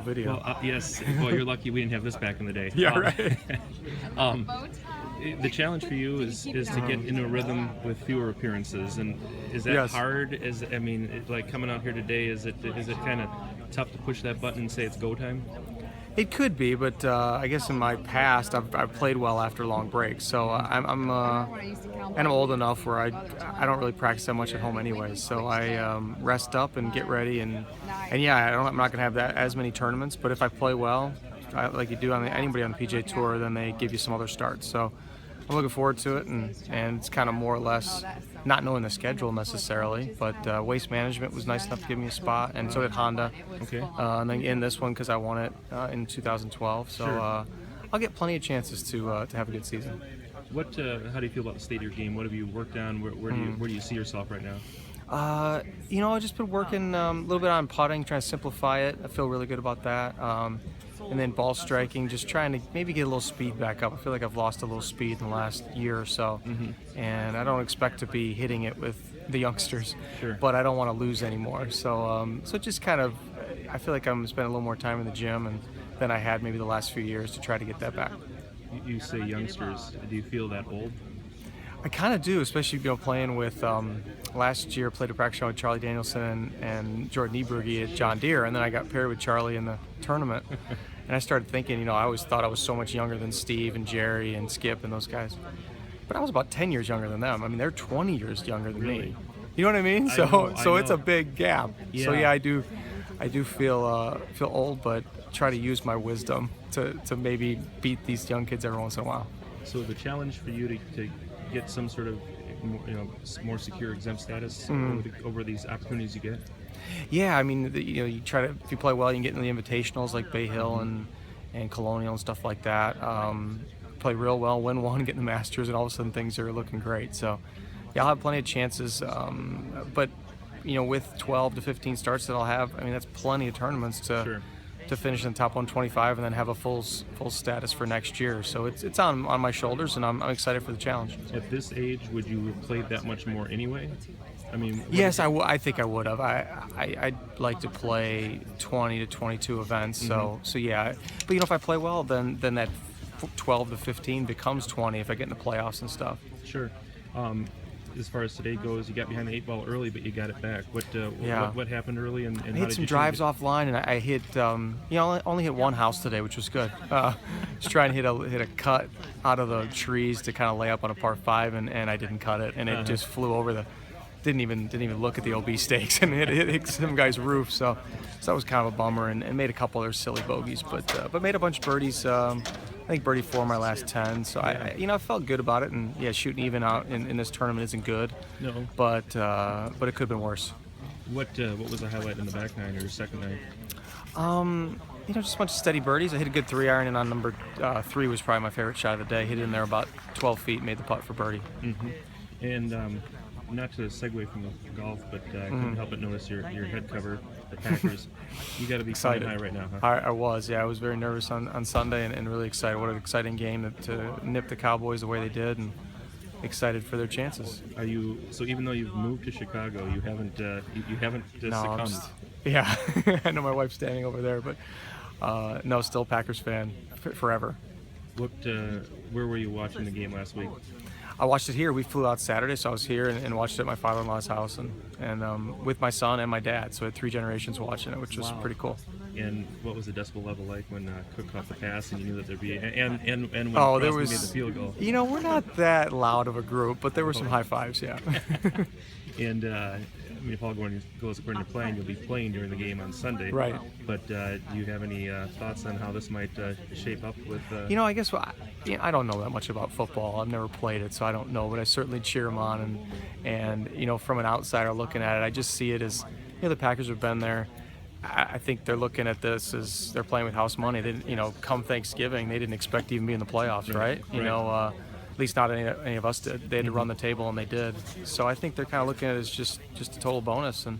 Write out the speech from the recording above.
video. Well, yes. Well, you're lucky we didn't have this back in the day. Yeah, right. um, the challenge for you is to get into a rhythm with fewer appearances, and is that Yes. hard? Like coming out here today, is it kind of tough to push that button and say it's go time? It could be, but I guess in my past I've played well after long breaks. So I'm old enough where I don't really practice that much at home anyways. So I rest up and get ready, and yeah, I'm not gonna have that as many tournaments. But if I play well, like you do on anybody on the PGA Tour, then they give you some other starts. So I'm looking forward to it, and it's kind of more or less not knowing the schedule necessarily, but Waste Management was nice enough to give me a spot, and so did Honda. Okay. And then in this one because I won it in 2012, so Sure. I'll get plenty of chances to have a good season. How do you feel about the state of your game? What have you worked on? Where do you see yourself right now? I've just been working a little bit on putting, trying to simplify it. I feel really good about that. And then ball striking, just trying to maybe get a little speed back up. I feel like I've lost a little speed in the last year or so, and I don't expect to be hitting it with the youngsters, Sure. but I don't want to lose anymore. So just kind of, I feel like I'm spending a little more time in the gym than I had maybe the last few years to try to get that back. You say youngsters. Do you feel that old? I kind of do, especially playing with last year. Played a practice round with Charlie Danielson and Jordan Eberge at John Deere, and then I got paired with Charlie in the tournament. And I started thinking, I always thought I was so much younger than Steve and Jerry and Skip and those guys, but I was about 10 years younger than them. I mean, they're 20 years younger than me. You know what I mean? I So know. it's a big gap. Yeah. So yeah, I do feel old, but try to use my wisdom to maybe beat these young kids every once in a while. So the challenge for you to get some sort of more secure exempt status over these opportunities you get? Yeah, I mean, you try to, if you play well, you can get into the invitationals like Bay Hill and Colonial and stuff like that. Play real well, win one, get in the Masters, and all of a sudden things are looking great. So, yeah, I'll have plenty of chances. But with 12 to 15 starts that I'll have, I mean, that's plenty of tournaments to Sure. finish in the top 125 and then have a full status for next year. So it's on my shoulders, and I'm excited for the challenge. At this age, would you have played that much more anyway? I mean, Yes, I think I would have. I'd like to play 20 to 22 events. So yeah. But if I play well, then that 12 to 15 becomes 20 if I get in the playoffs and stuff. Sure. As far as today goes, you got behind the 8-ball early, but you got it back. What happened early, and I how hit did some you drives change offline, and I hit only hit one house today, which was good. Just trying to hit a cut out of the trees to kind of lay up on a par 5, and I didn't cut it, and it just flew over didn't even look at the OB stakes and hit some guy's roof. So that was kind of a bummer, and made a couple other silly bogeys, but made a bunch of birdies. I think birdie 4 my last 10. So I felt good about it, and yeah, shooting even out in this tournament isn't good. No. But it could have been worse. What was the highlight in the back nine or your second nine? Just a bunch of steady birdies. I hit a good 3-iron, and on number 3 was probably my favorite shot of the day. Hit it in there about 12 feet, made the putt for birdie. And not to segue from the golf, but I couldn't help but notice your head cover, the Packers. You got to be Excited. flying high right now, huh? I was very nervous on Sunday and really excited. What an exciting game to nip the Cowboys the way they did, and excited for their chances. So even though you've moved to Chicago, you haven't succumbed? Yeah, I know my wife's standing over there, but no, still Packers fan forever. Where were you watching the game last week? I watched it here. We flew out Saturday, so I was here and watched it at my father-in-law's house, and with my son and my dad. So I had 3 generations watching it, which was pretty cool. And what was the decibel level like when Cook caught the pass and you knew that there'd be and when there Crosby was made the field goal? We're not that loud of a group, but there were some high fives, yeah. And if all goes according to plan, you'll be playing during the game on Sunday. Right. But do you have any thoughts on how this might shape up with? I guess I don't know that much about football. I've never played it, so I don't know. But I certainly cheer them on, and from an outsider looking at it, I just see it as the Packers have been there. I think they're looking at this as they're playing with house money. They come Thanksgiving, they didn't expect to even be in the playoffs, right? At least not any of us did. They had to run the table, and they did. So I think they're kind of looking at it as just a total bonus, and